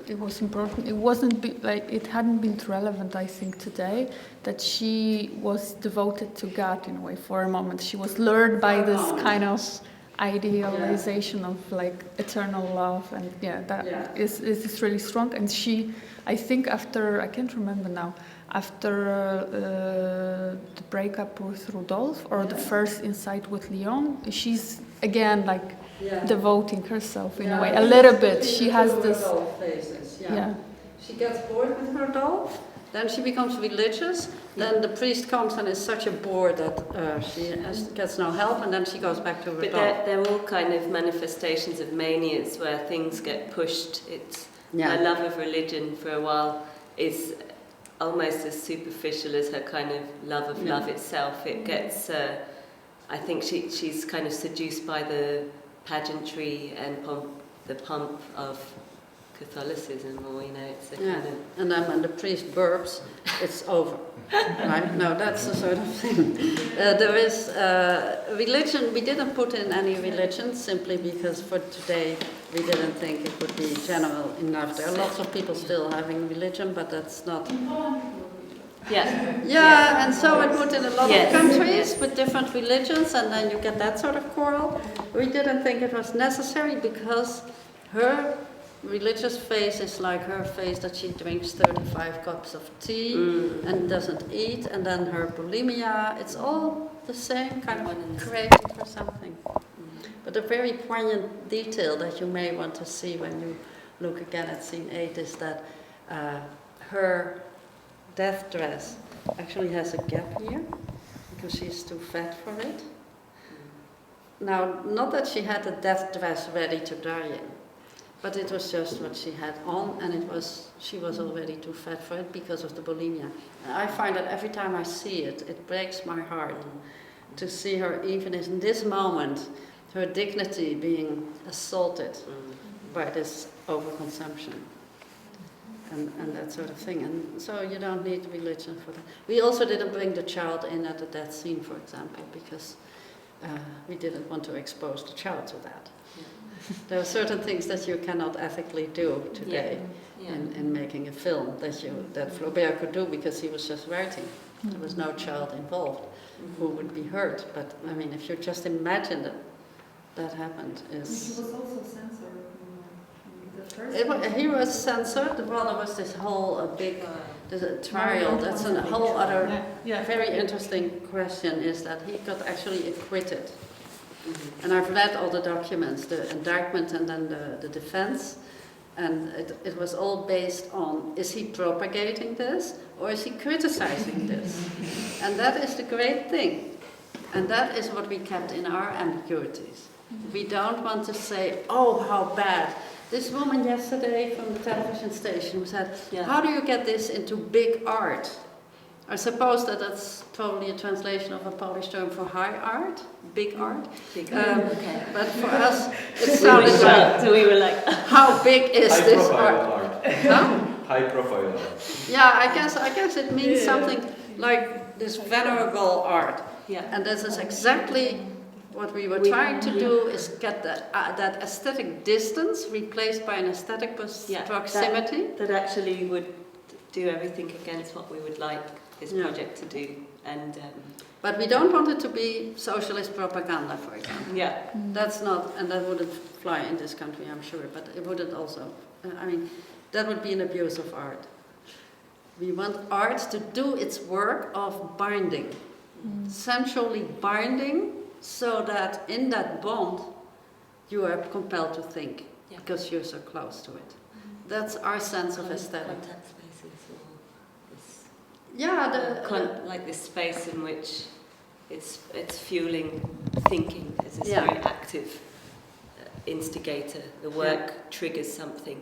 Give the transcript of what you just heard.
it was important. It wasn't it hadn't been relevant, I think, today, that she was devoted to God in a way for a moment. She was lured by this kind of idealization of like eternal love, and is really strong. And she, I think, after, I can't remember now, after the breakup with Rudolf or the first insight with Leon, she's again like devoting herself in a way, a little bit. She has this phases. She gets bored with Rudolf, then she becomes religious, then the priest comes and is such a bore that she gets no help, and then she goes back to Rudolf. But they're all kind of manifestations of manias where things get pushed. It's her love of religion for a while is almost as superficial as her kind of love of love itself. It gets, I think she's kind of seduced by the pageantry and the pomp of Catholicism, or it's a kind of... And then when the priest burps, it's over. Right? No, that's the sort of thing. There is religion. We didn't put in any religion simply because for today we didn't think it would be general enough. There are lots of people still having religion, but that's not... and so it would in a lot of countries with different religions, and then you get that sort of quarrel. We didn't think it was necessary because her religious phase is like her phase that she drinks 35 cups of tea and doesn't eat, and then her bulimia, it's all the same kind of craving for something. But a very poignant detail that you may want to see when you look again at scene 8 is that her death dress actually has a gap here because she's too fat for it. Now, not that she had a death dress ready to die in, but it was just what she had on, and she was already too fat for it because of the bulimia. And I find that every time I see it, it breaks my heart to see her, even in this moment, her dignity being assaulted by this overconsumption. And that sort of thing. And so you don't need religion for that. We also didn't bring the child in at the death scene, for example, because we didn't want to expose the child to that. There are certain things that you cannot ethically do today in making a film that Flaubert could do because he was just writing. There was no child involved who would be hurt. But I mean, if you just imagine that happened, He was also censored. He was censored. Well, there was this whole big trial. That's a whole other very interesting question. Is that he got actually acquitted? And I've read all the documents, the indictment and then the defense, and it was all based on: is he propagating this or is he criticizing this? And that is the great thing, and that is what we kept in our ambiguities. We don't want to say, oh, how bad. This woman yesterday from the television station who said, how do you get this into big art? I suppose that's probably a translation of a Polish term for high art, big art. But for us, it sounded like, so we were like, how big is this art? High profile art. Yeah, I guess it means something like this venerable art. And this is exactly what we were trying to do, is get that aesthetic distance replaced by an aesthetic proximity. That actually would do everything against what we would like this project to do. And but we don't want it to be socialist propaganda, for example. That's not, and that wouldn't fly in this country, I'm sure, but it wouldn't also, I mean, that would be an abuse of art. We want art to do its work of binding, sensually binding, so that in that bond you are compelled to think because you're so close to it. That's our sense of aesthetic. Contact spaces, or like this space in which it's fueling thinking as this very active instigator. The work triggers something,